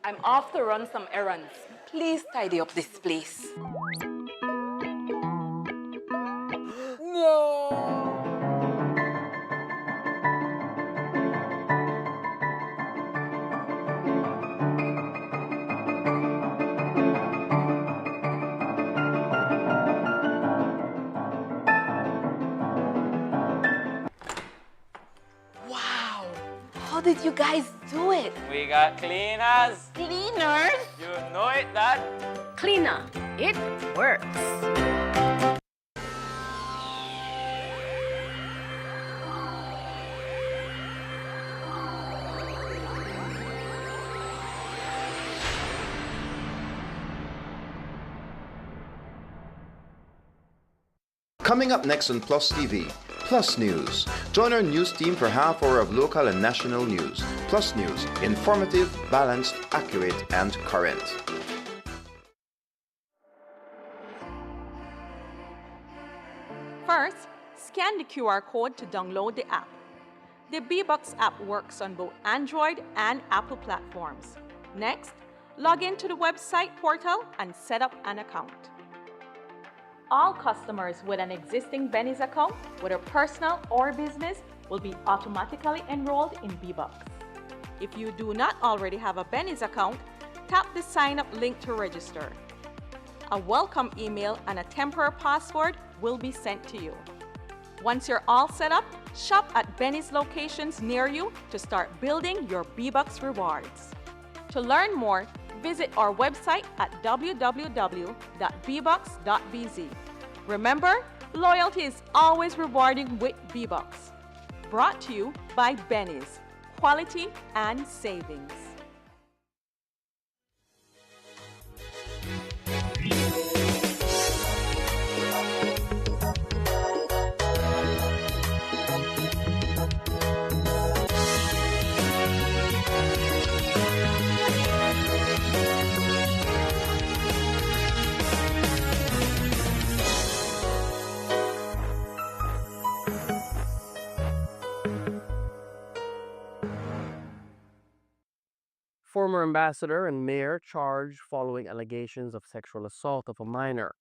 I'm off to run some errands. Please tidy up this place. No! Wow! How did you guys do it? We got cleaners. Cleaners? You know it, Dad. Cleaner, it works. Coming up next on Plus TV, Plus News. Join our news team for half hour of local and national news. Plus News, informative, balanced, accurate, and current. First, scan the QR code to download the app. The bBox app works on both Android and Apple platforms. Next, log into the website portal and set up an account. All customers with an existing Benny's account, whether personal or business, will be automatically enrolled in bBox. If you do not already have a Benny's account, tap the sign up link to register. A welcome email and a temporary password will be sent to you. Once you're all set up, shop at Benny's locations near you to start building your bBox rewards. To learn more, visit our website at www.bbox.bz. Remember, loyalty is always rewarding with bBox. Brought to you by Benny's, quality and savings. Former ambassador and mayor charged following allegations of sexual assault of a minor.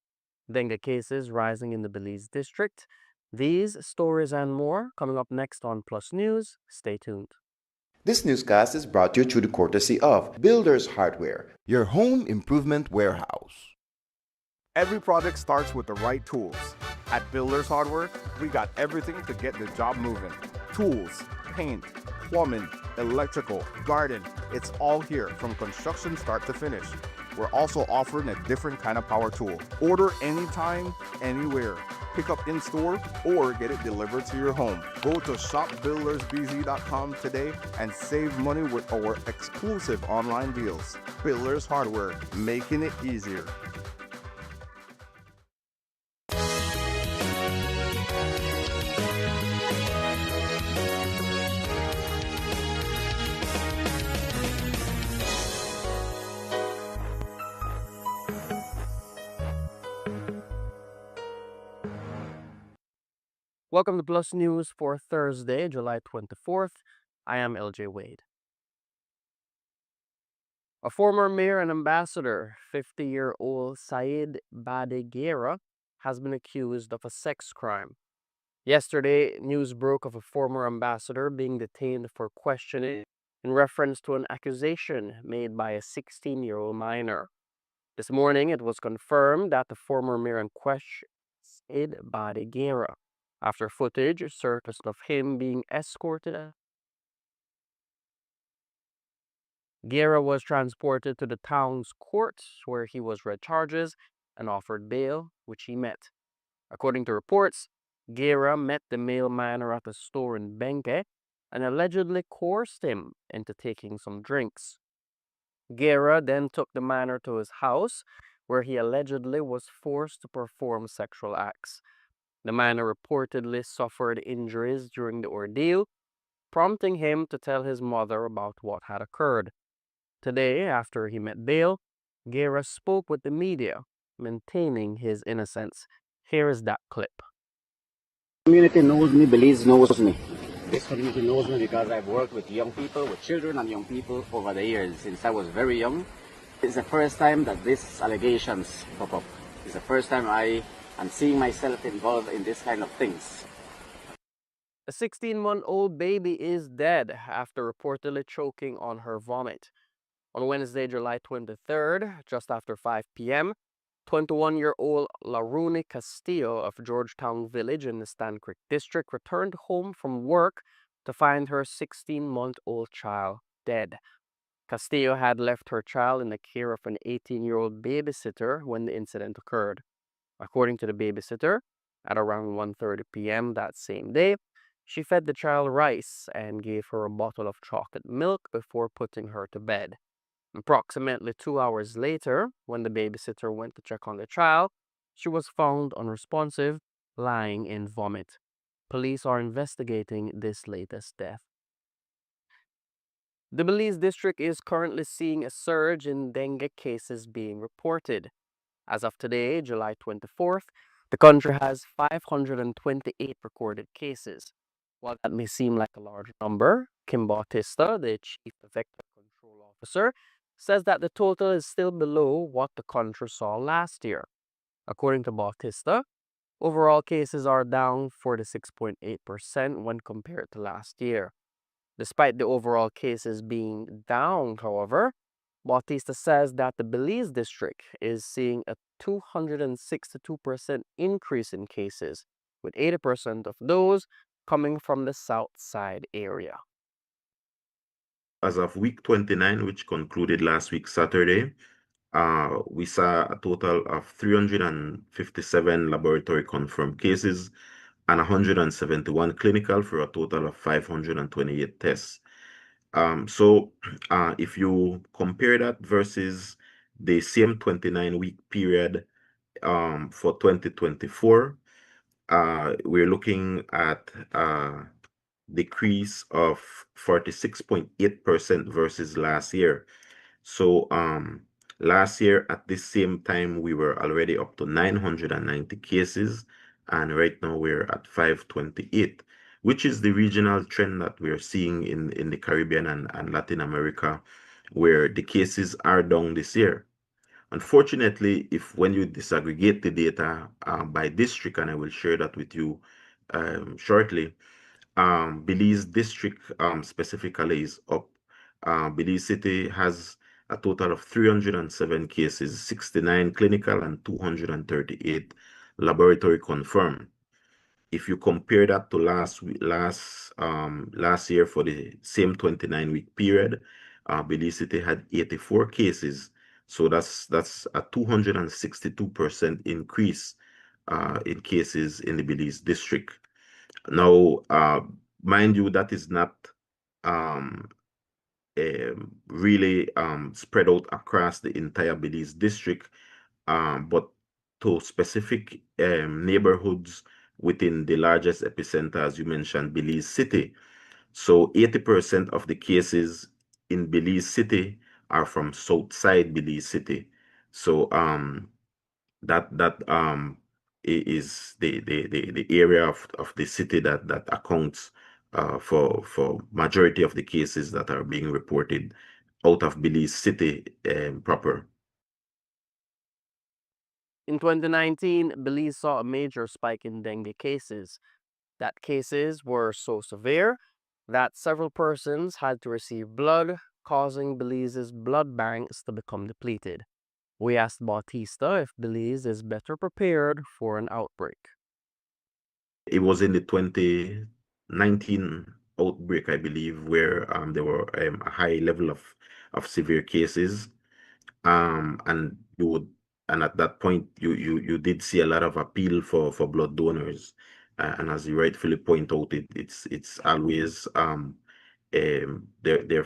Dengue cases rising in the Belize district. These stories and more coming up next on Plus News. Stay tuned. This newscast is brought to you through the courtesy of Builders Hardware, your home improvement warehouse. Every project starts with the right tools. At Builders Hardware, we got everything to get the job moving. Tools, paint, plumbing, electrical, garden, it's all here from construction start to finish. We're also offering a different kind of power tool. Order anytime, anywhere. Pick up in store or get it delivered to your home. Go to shopbuildersbz.com today and save money with our exclusive online deals. Builders Hardware, making it easier. Welcome to Plus News for Thursday, July 24th. I am LJ Wade. A former mayor and ambassador, 50-year-old Said Badegera, has been accused of a sex crime. Yesterday, news broke of a former ambassador being detained for questioning in reference to an accusation made by a 16-year-old minor. This morning, it was confirmed that the former mayor in question, Said Badegera, after footage surfaced of him being escorted. Guerra was transported to the town's court where he was read charges and offered bail, which he met. According to reports, Guerra met the male minor at a store in Benque and allegedly coerced him into taking some drinks. Guerra then took the minor to his house where he allegedly was forced to perform sexual acts. The minor reportedly suffered injuries during the ordeal, prompting him to tell his mother about what had occurred. Today, after he met bail, Guerra spoke with the media, maintaining his innocence. Here is that clip. Community knows me, Belize knows me. This community knows me because I've worked with young people, with children and young people over the years since I was very young. It's the first time that these allegations pop up. It's the first time I am seeing myself involved in this kind of things. A 16-month-old baby is dead after reportedly choking on her vomit. On Wednesday, July 23rd, just after 5 p.m., 21-year-old Laruni Castillo of Georgetown Village in the Stan Creek District returned home from work to find her 16-month-old child dead. Castillo had left her child in the care of an 18-year-old babysitter when the incident occurred. According to the babysitter, at around 1:30 p.m. that same day, she fed the child rice and gave her a bottle of chocolate milk before putting her to bed. Approximately 2 hours later, when the babysitter went to check on the child, she was found unresponsive, lying in vomit. Police are investigating this latest death. The Belize district is currently seeing a surge in dengue cases being reported. As of today, July 24th, the country has 528 recorded cases. While that may seem like a large number, Kim Bautista, the Chief Vector Control Officer, says that the total is still below what the country saw last year. According to Bautista, overall cases are down 46.8% when compared to last year. Despite the overall cases being down, however, Bautista says that the Belize district is seeing a 262% increase in cases, with 80% of those coming from the south side area. As of week 29, which concluded last week Saturday, we saw a total of 357 laboratory confirmed cases and 171 clinical for a total of 528 tests. If you compare that versus the same 29-week period for 2024, we're looking at decrease of 46.8% versus last year. So last year at this same time, we were already up to 990 cases, and right now we're at 528, which is the regional trend that we're seeing in the Caribbean and Latin America, where the cases are down this year. Unfortunately, when you disaggregate the data by district, and I will share that with you shortly, Belize district specifically is up. Belize City has a total of 307 cases, 69 clinical and 238 laboratory confirmed. If you compare that to last year for the same 29-week period, Belize City had 84 cases. So that's a 262% increase in cases in the Belize district. Now, mind you, that is not really spread out across the entire Belize district, but to specific neighborhoods within the largest epicenter, as you mentioned, Belize City. So 80% of the cases in Belize City are from Southside Belize City. So that is the area of the city that accounts for majority of the cases that are being reported out of Belize City proper. In 2019, Belize saw a major spike in dengue cases. That cases were so severe that several persons had to receive blood, causing Belize's blood banks to become depleted. We asked Bautista if Belize is better prepared for an outbreak. It was in the 2019 outbreak, I believe, where there were a high level of severe cases, and at that point you did see a lot of appeal for blood donors, and as you rightfully point out, it's always there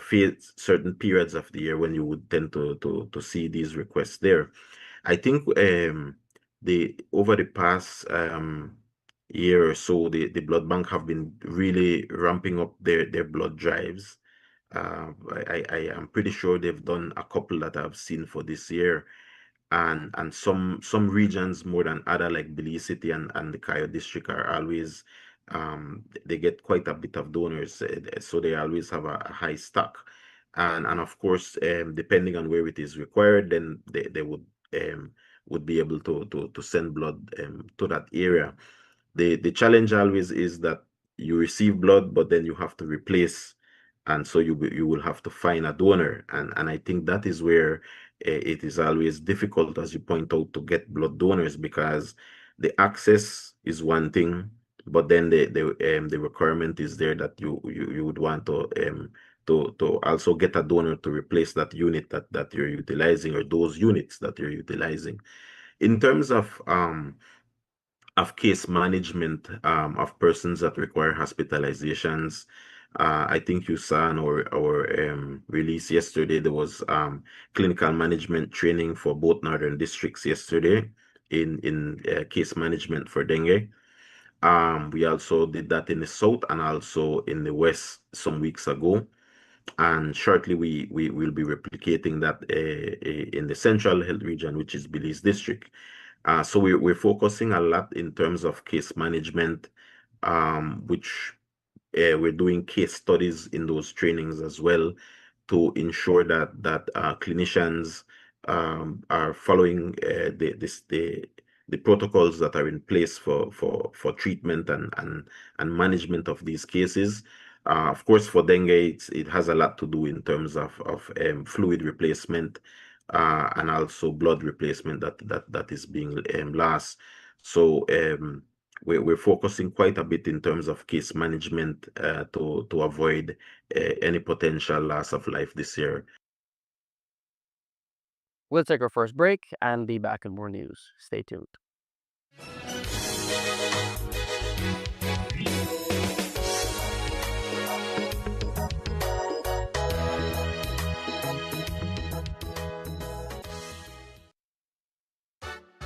certain periods of the year when you would tend to see these requests there. I think over the past year or so, the blood bank have been really ramping up their blood drives. I am pretty sure they've done a couple that I've seen for this year, and some regions more than other, like Belize City and the Cayo district, are always they get quite a bit of donors, so they always have a high stock. And of course, depending on where it is required, then they would be able to send blood to that area. The challenge always is that you receive blood, but then you have to replace, and so you will have to find a donor, and I think that is where it is always difficult, as you point out, to get blood donors, because the access is one thing, but then the requirement is there that you would want to also get a donor to replace that unit that you're utilizing, or those units that you're utilizing. In terms of case management of persons that require hospitalizations, I think you saw in our release yesterday, there was clinical management training for both northern districts yesterday in case management for dengue. We also did that in the south and also in the west some weeks ago. And shortly we will be replicating that in the central health region, which is Belize district. So we're focusing a lot in terms of case management, which we're doing case studies in those trainings as well, to ensure that clinicians are following the protocols that are in place for treatment and management of these cases. Of course, for dengue, it has a lot to do in terms of fluid replacement and also blood replacement that is being lost. So we're focusing quite a bit in terms of case management to avoid any potential loss of life this year. We'll take our first break and be back with more news. Stay tuned.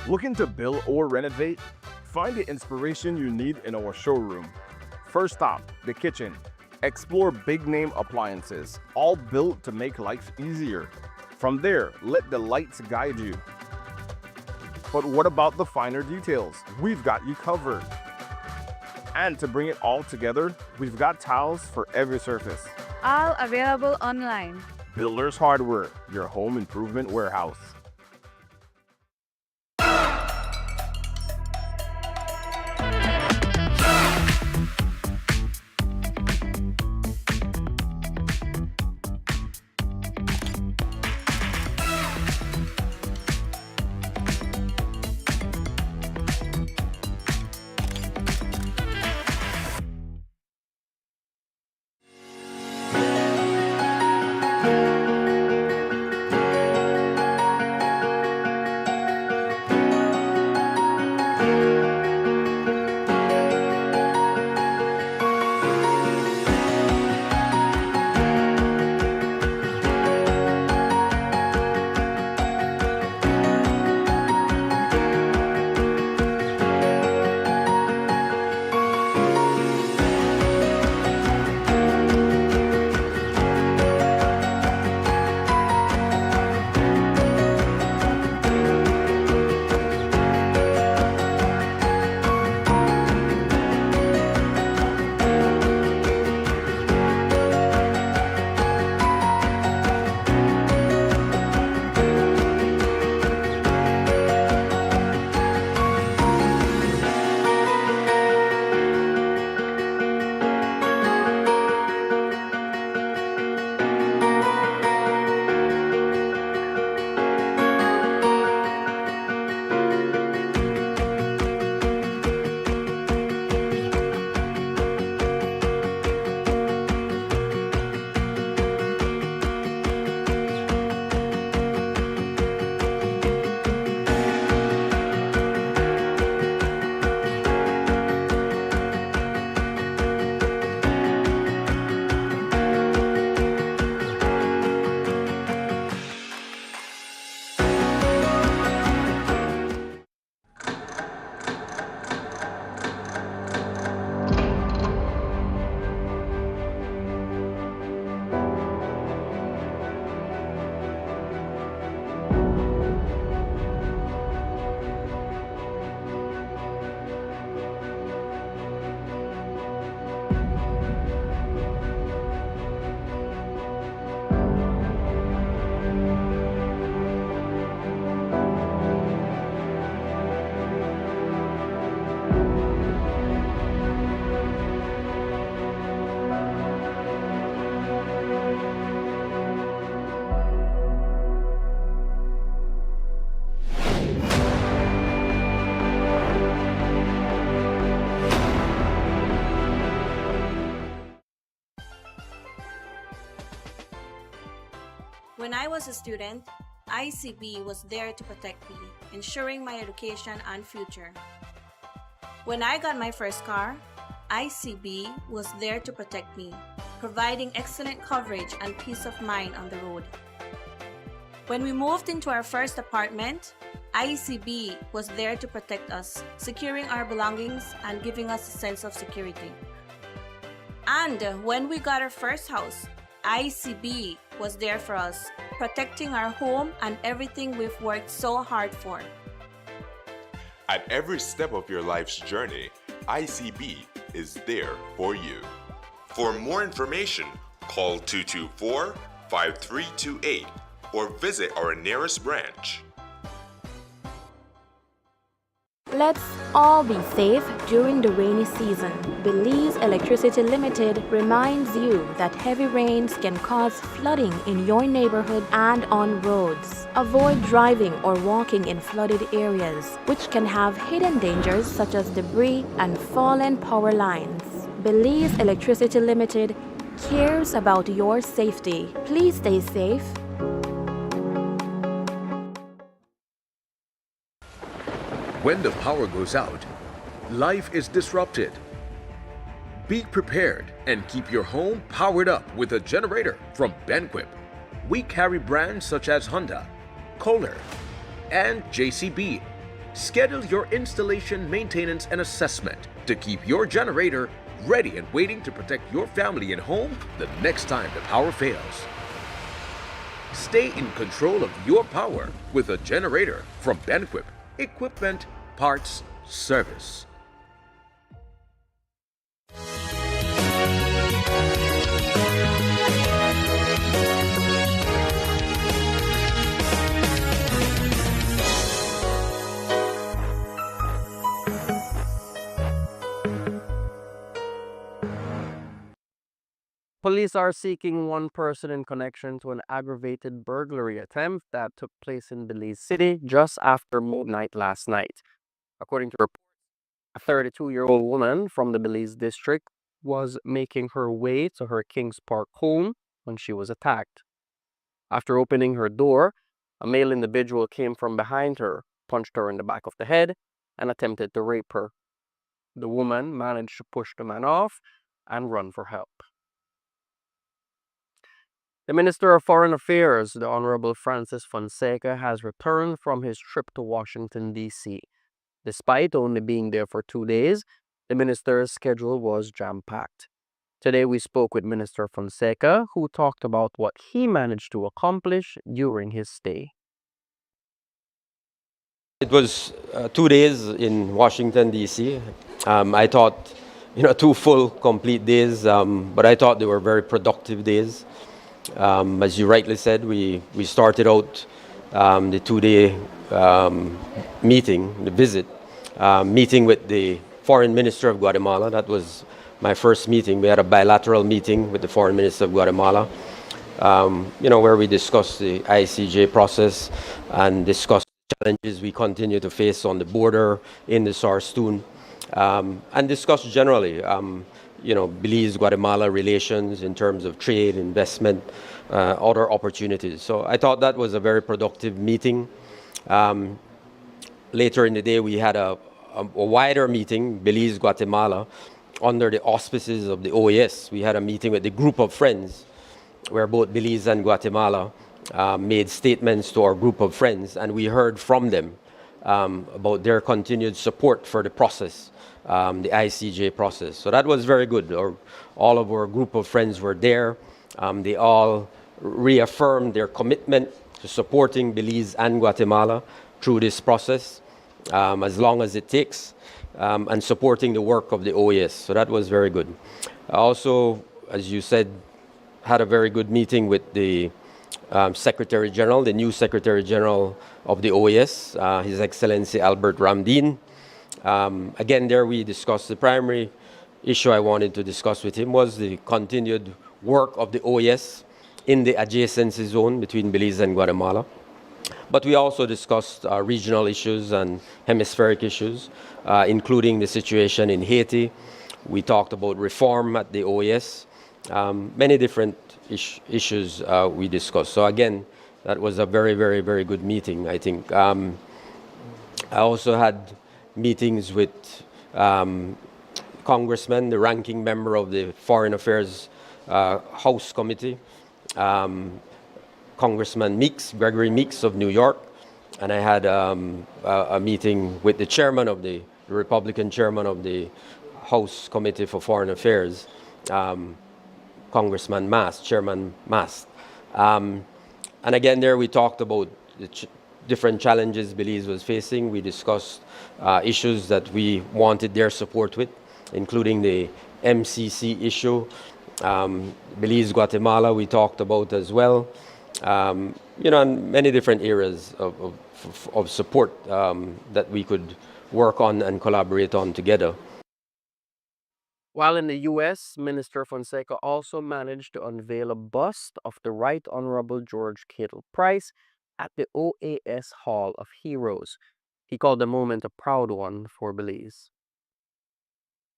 Looking to build or renovate? Find the inspiration you need in our showroom. First stop, the kitchen. Explore big name appliances, all built to make life easier. From there, let the lights guide you. But what about the finer details? We've got you covered. And to bring it all together, we've got tiles for every surface. All available online. Builders Hardware, your home improvement warehouse. When I was a student, ICB was there to protect me, ensuring my education and future. When I got my first car, ICB was there to protect me, providing excellent coverage and peace of mind on the road. When we moved into our first apartment, ICB was there to protect us, securing our belongings and giving us a sense of security. And when we got our first house, ICB was there for us, protecting our home and everything we've worked so hard for. At every step of your life's journey, ICB is there for you. For more information, call 224-5328 or visit our nearest branch. Let's all be safe during the rainy season. Belize Electricity Limited reminds you that heavy rains can cause flooding in your neighborhood and on roads. Avoid driving or walking in flooded areas, which can have hidden dangers such as debris and fallen power lines. Belize Electricity Limited cares about your safety. Please stay safe. When the power goes out, life is disrupted. Be prepared and keep your home powered up with a generator from Benquip. We carry brands such as Honda, Kohler, and JCB. Schedule your installation, maintenance, and assessment to keep your generator ready and waiting to protect your family and home the next time the power fails. Stay in control of your power with a generator from Benquip. Equipment, parts, service. Police are seeking one person in connection to an aggravated burglary attempt that took place in Belize City just after midnight last night. According to reports, a 32-year-old woman from the Belize district was making her way to her Kings Park home when she was attacked. After opening her door, a male individual came from behind her, punched her in the back of the head, and attempted to rape her. The woman managed to push the man off and run for help. The Minister of Foreign Affairs, the Honorable Francis Fonseca, has returned from his trip to Washington, D.C. Despite only being there for 2 days, the minister's schedule was jam-packed. Today we spoke with Minister Fonseca, who talked about what he managed to accomplish during his stay. It was 2 days in Washington, D.C. I thought, 2 full, complete days, but I thought they were very productive days. As you rightly said, we started out the 2-day meeting, the visit, meeting with the Foreign Minister of Guatemala. That was my first meeting. We had a bilateral meeting with the Foreign Minister of Guatemala, where we discussed the ICJ process and discussed the challenges we continue to face on the border in the Sarstoon, and discussed generally Belize-Guatemala relations in terms of trade, investment, other opportunities. So I thought that was a very productive meeting. Later in the day, we had a wider meeting, Belize-Guatemala, under the auspices of the OAS. We had a meeting with the group of friends where both Belize and Guatemala made statements to our group of friends, and we heard from them about their continued support for the process, the ICJ process. So that was very good. All of our group of friends were there. They all reaffirmed their commitment to supporting Belize and Guatemala through this process, as long as it takes, and supporting the work of the OAS. So that was very good. Also, as you said, had a very good meeting with the Secretary General, the new Secretary General of the OAS, His Excellency Albert Ramdin. Again, there we discussed the primary issue I wanted to discuss with him was the continued work of the OAS in the adjacency zone between Belize and Guatemala. But we also discussed regional issues and hemispheric issues, including the situation in Haiti. We talked about reform at the OAS, many different issues we discussed. So again, That was a very, very, very good meeting, I think. I also had meetings with congressmen, the ranking member of the Foreign Affairs House Committee, Congressman Meeks, Gregory Meeks of New York, and I had a meeting with the chairman of the Republican chairman of the House Committee for Foreign Affairs, Congressman Mast, Chairman Mast. And again, there we talked about the different challenges Belize was facing. We discussed issues that we wanted their support with, including the MCC issue. Belize, Guatemala, we talked about as well. And many different areas of support that we could work on and collaborate on together. While in the U.S., Minister Fonseca also managed to unveil a bust of the Right Honorable George Cato Price at the OAS Hall of Heroes. He called the moment a proud one for Belize.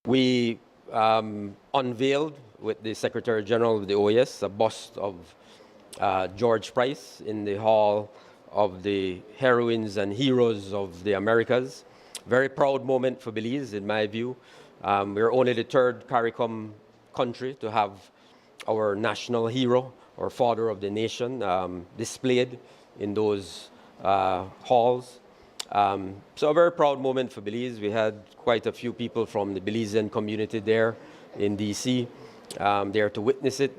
We unveiled with the Secretary General of the OAS a bust of George Price in the Hall of the Heroines and Heroes of the Americas. Very proud moment for Belize, in my view. We're only the third CARICOM country to have our national hero or father of the nation displayed in those halls. So a very proud moment for Belize. We had quite a few people from the Belizean community there in DC there to witness it.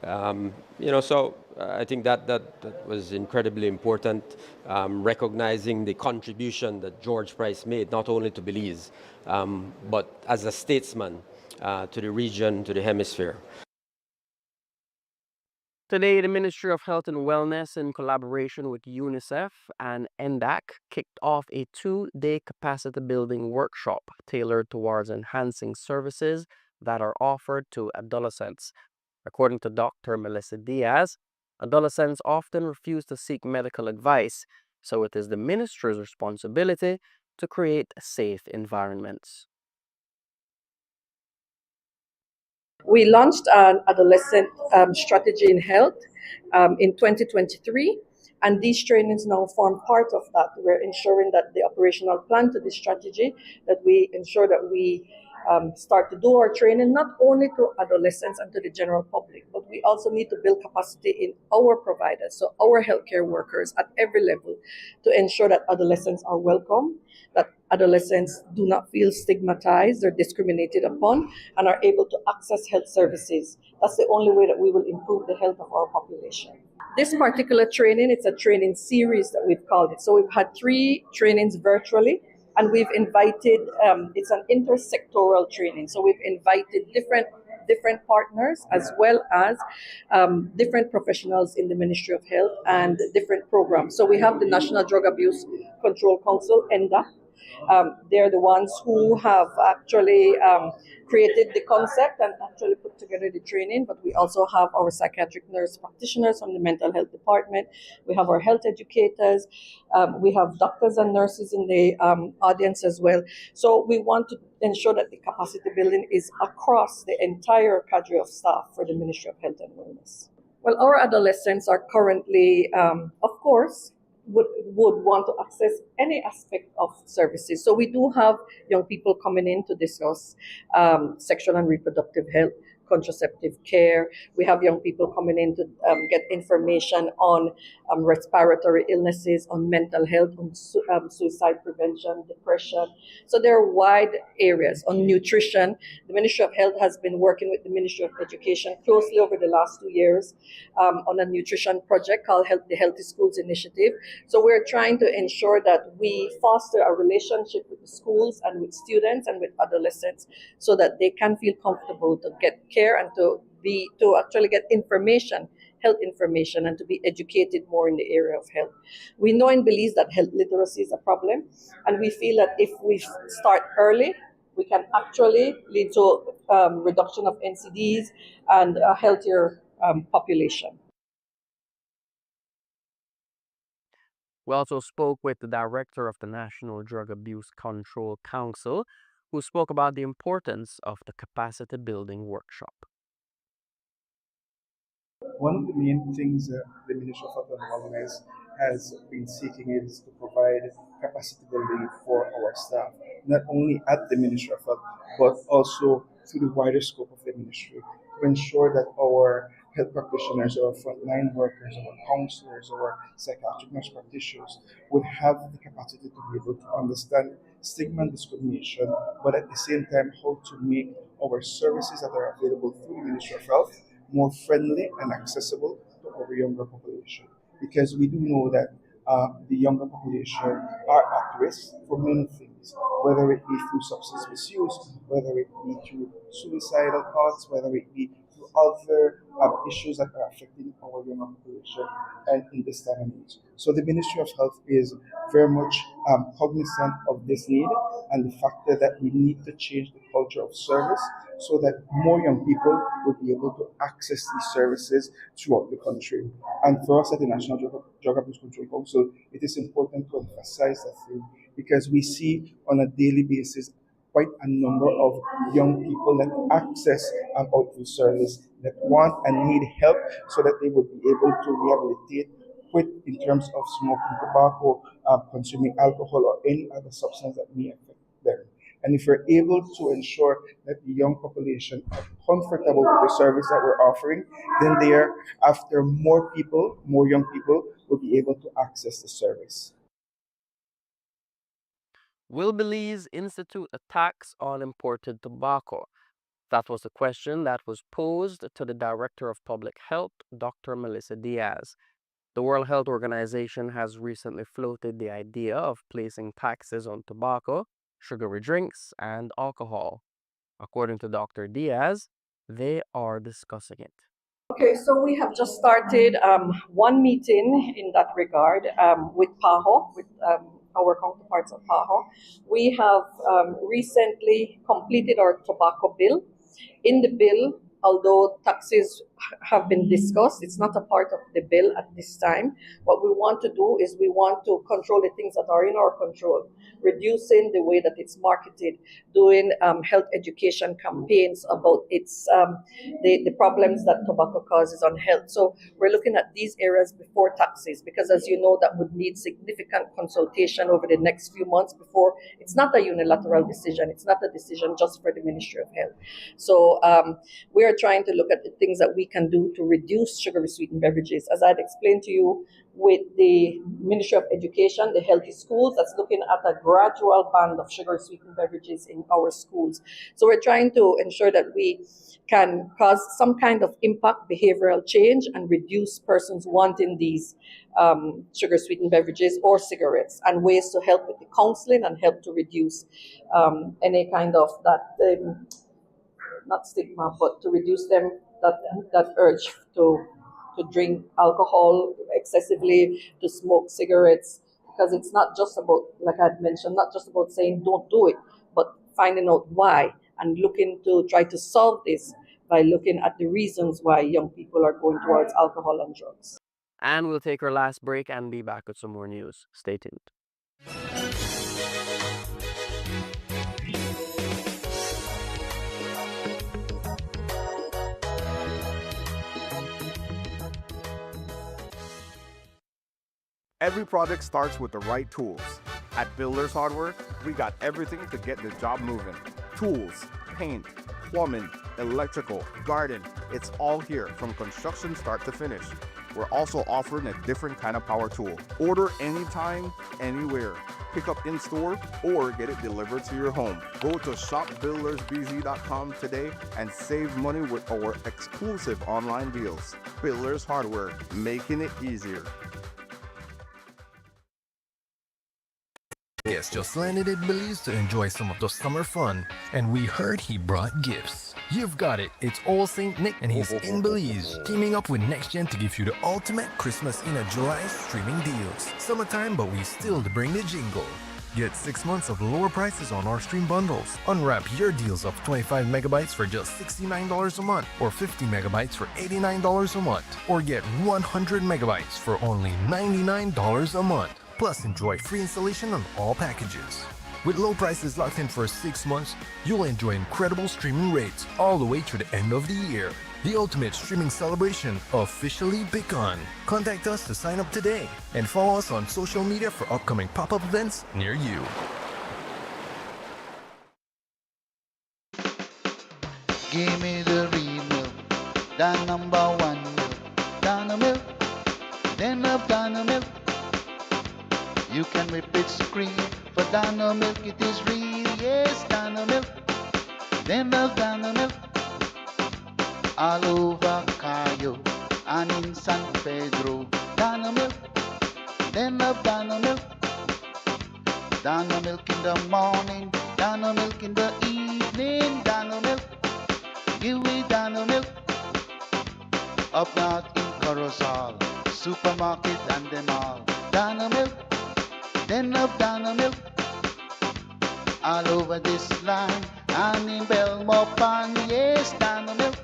So I think that was incredibly important, recognizing the contribution that George Price made, not only to Belize, but as a statesman to the region, to the hemisphere. Today, the Ministry of Health and Wellness, in collaboration with UNICEF and NDAC, kicked off a 2-day capacity building workshop tailored towards enhancing services that are offered to adolescents. According to Dr. Melissa Diaz, adolescents often refuse to seek medical advice, so it is the ministry's responsibility to create safe environments. We launched an adolescent strategy in health in 2023, and these trainings now form part of that. We're ensuring that the operational plan to this strategy, that we ensure that we start to do our training not only to adolescents and to the general public, but we also need to build capacity in our providers, so our healthcare workers at every level, to ensure that adolescents are welcome, that adolescents do not feel stigmatized or discriminated upon, and are able to access health services. That's the only way that we will improve the health of our population. This particular training, it's a training series that we've called it. So we've had 3 trainings virtually, and we've invited, it's an intersectoral training. So we've invited different partners as well as different professionals in the Ministry of Health and different programs. So we have the National Drug Abuse Control Council, NDA. They're the ones who have actually created the concept and actually put together the training, but we also have our psychiatric nurse practitioners from the mental health department. We have our health educators. We have doctors and nurses in the audience as well. So we want to ensure that the capacity building is across the entire cadre of staff for the Ministry of Health and Wellness. Well, our adolescents are currently, of course, would want to access any aspect of services. So we do have young people coming in to discuss sexual and reproductive health, contraceptive care. We have young people coming in to get information on respiratory illnesses, on mental health, on suicide prevention, depression. So there are wide areas on nutrition. The Ministry of Health has been working with the Ministry of Education closely over the last 2 years on a nutrition project called the Healthy Schools Initiative. So we're trying to ensure that we foster a relationship with the schools and with students and with adolescents so that they can feel comfortable to get care and to actually get information, health information, and to be educated more in the area of health. We know in Belize that health literacy is a problem, and we feel that if we start early, we can actually lead to reduction of NCDs and a healthier population. We also spoke with the director of the National Drug Abuse Control Council, who spoke about the importance of the capacity building workshop. One of the main things the Ministry of Health and Wellness has been seeking is to provide capacity building for our staff, not only at the Ministry of Health, but also through the wider scope of the ministry, to ensure that our health practitioners, our frontline workers, our counselors, our psychiatric nurse practitioners would have the capacity to be able to understand stigma and discrimination, but at the same time, how to make our services that are available through the Ministry of Health more friendly and accessible to our younger population. Because we do know that the younger population are at risk for many things, whether it be through substance misuse, whether it be through suicidal thoughts, whether it be through other issues that are affecting our younger population and in this time and age. So the Ministry of Health is very much cognizant of this need and the factor that we need to change the culture of service so that more young people will be able to access these services throughout the country. And for us at the National Drug Abuse Control Council, it is important to emphasize that thing because we see on a daily basis quite a number of young people that access outreach service that want and need help so that they would be able to rehabilitate quit in terms of smoking tobacco, consuming alcohol, or any other substance that may affect them. And if we're able to ensure that the young population are comfortable with the service that we're offering, then thereafter more young people will be able to access the service. Will Belize institute a tax on imported tobacco? That was the question that was posed to the Director of Public Health, Dr. Melissa Diaz. The World Health Organization has recently floated the idea of placing taxes on tobacco, sugary drinks, and alcohol. According to Dr. Diaz, they are discussing it. Okay, so we have just started one meeting in that regard with PAHO, with our counterparts at PAHO. We have recently completed our tobacco bill. In the bill, although taxes have been discussed, it's not a part of the bill at this time. What we want to do is we want to control the things that are in our control, reducing the way that it's marketed, doing health education campaigns about the problems that tobacco causes on health. So we're looking at these areas before taxes, because as you know, that would need significant consultation over the next few months before. It's not a unilateral decision. It's not a decision just for the Ministry of Health. So we are trying to look at the things that we can do to reduce sugary sweetened beverages. As I'd explained to you, with the Ministry of Education, the Healthy Schools, that's looking at a gradual ban of sugar sweetened beverages in our schools. So we're trying to ensure that we can cause some kind of impact, behavioral change, and reduce persons wanting these sugar sweetened beverages or cigarettes, and ways to help with the counseling and help to reduce any kind of that, not stigma, but to reduce them, that urge to drink alcohol excessively, to smoke cigarettes, because it's not just about, like I had mentioned, not just about saying don't do it, but finding out why and looking to try to solve this by looking at the reasons why young people are going towards alcohol and drugs. And we'll take our last break and be back with some more news. Stay tuned. Every project starts with the right tools. At Builders Hardware, we got everything to get the job moving. Tools, paint, plumbing, electrical, garden, it's all here from construction start to finish. We're also offering a different kind of power tool. Order anytime, anywhere. Pick up in store or get it delivered to your home. Go to shopbuildersbz.com today and save money with our exclusive online deals. Builders Hardware, making it easier. Yes, just landed in Belize to enjoy some of the summer fun, and we heard he brought gifts. You've got it, it's All Saint Nick, and he's in Belize, teaming up with NextGen to give you the ultimate Christmas in a July streaming deals. Summertime, but we still bring the jingle. Get 6 months of lower prices on our stream bundles. Unwrap your deals of 25 megabytes for just $69 a month, or 50 megabytes for $89 a month, or get 100 megabytes for only $99 a month. Plus, enjoy free installation on all packages. With low prices locked in for 6 months, you'll enjoy incredible streaming rates all the way to the end of the year. The ultimate streaming celebration officially begun. Contact us to sign up today and follow us on social media for upcoming pop-up events near you. Give me the real milk, the number one milk, Dano milk, then love Dano milk. You can whip its cream, for Dano milk it is real, yes, Dano milk, then love Dano milk. All over Cayo and in San Pedro, Dano milk, then love Dano milk. Dano milk in the morning, Dano milk in the evening, Dano milk. Give me Dano milk. Up north in Corozal, supermarket and them all. Dano milk, then love Dano milk. All over this land and in Belmopan, yes, Dano milk.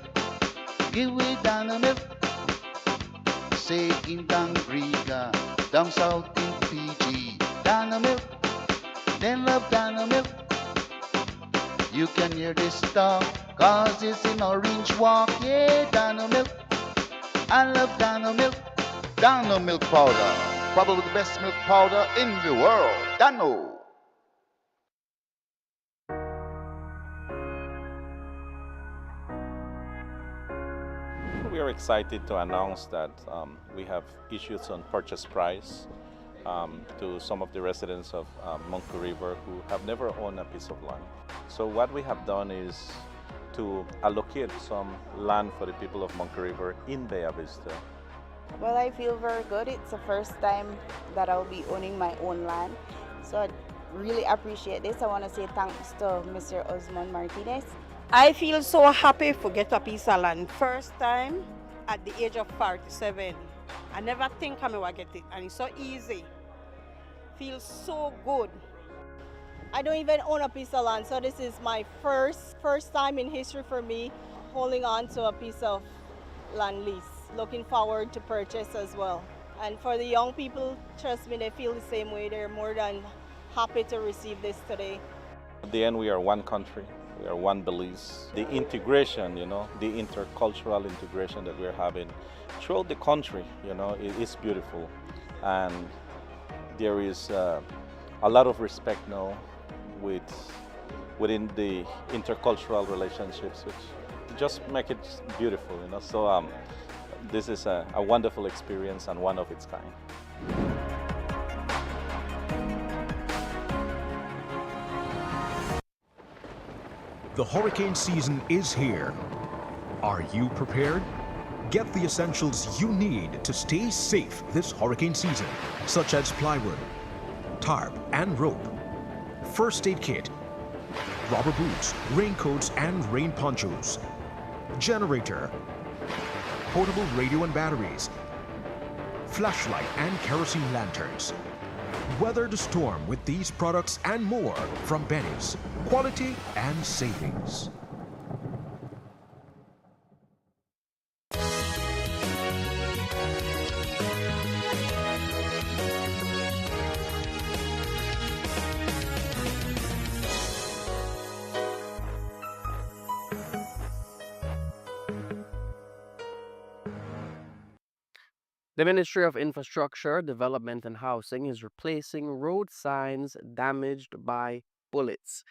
Give me Dano milk. Say in Dangriga, down south in PG, Dano milk, then love Dano milk. You can hear this talk, cause it's in Orange Walk, yeah, Dano milk. I love Dano milk. Dano milk powder, probably the best milk powder in the world. Dano. We are excited to announce that we have issued some purchase price to some of the residents of Monkey River who have never owned a piece of land. So what we have done is to allocate some land for the people of Monkey River in Bella Vista. Well, I feel very good. It's the first time that I'll be owning my own land. So I really appreciate this. I want to say thanks to Mr. Osmond Martinez. I feel so happy to get a piece of land. First time at the age of 47. I never think I will get it, and it's so easy. Feels so good. I don't even own a piece of land, so this is my first time in history for me holding on to a piece of land lease. Looking forward to purchase as well. And for the young people, trust me, they feel the same way. They're more than happy to receive this today. At the end, we are one country. We are one Belize. The integration, the intercultural integration that we're having throughout the country, it is beautiful. And there is a lot of respect now within the intercultural relationships, which just make it beautiful, So this is a wonderful experience and one of its kind. The hurricane season is here. Are you prepared? Get the essentials you need to stay safe this hurricane season, such as plywood, tarp and rope, first aid kit, rubber boots, raincoats and rain ponchos, generator, portable radio and batteries, flashlight and kerosene lanterns. Weather the storm with these products and more from Benny's. Quality and savings. The Ministry of Infrastructure, Development and Housing is replacing road signs damaged by bullets.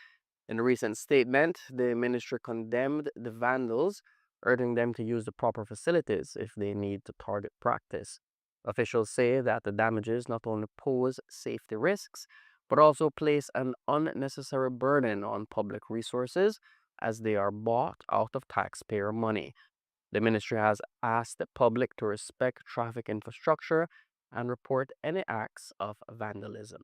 In a recent statement, the ministry condemned the vandals, urging them to use the proper facilities if they need to target practice. Officials say that the damages not only pose safety risks, but also place an unnecessary burden on public resources as they are bought out of taxpayer money. The ministry has asked the public to respect traffic infrastructure and report any acts of vandalism.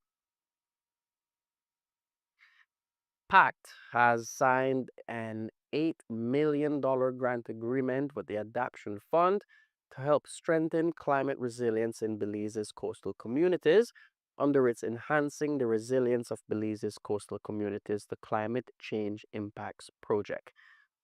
PACT has signed an $8 million grant agreement with the Adaptation Fund to help strengthen climate resilience in Belize's coastal communities under its Enhancing the Resilience of Belize's Coastal Communities to Climate Change Impacts project.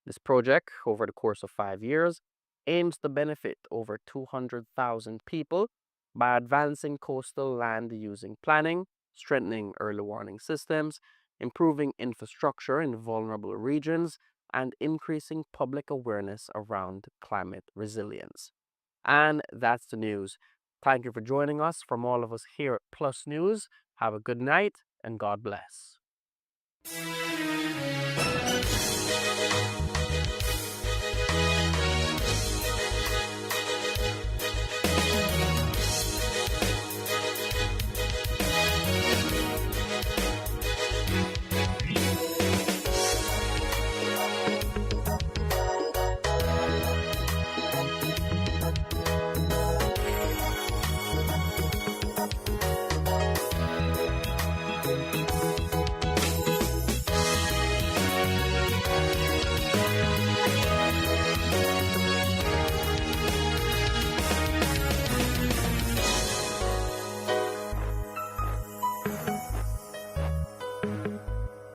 This project, over the course of 5 years, aims to benefit over 200,000 people by advancing coastal land using planning, strengthening early warning systems, improving infrastructure in vulnerable regions, and increasing public awareness around climate resilience. And that's the news. Thank you for joining us. From all of us here at Plus News, have a good night and God bless.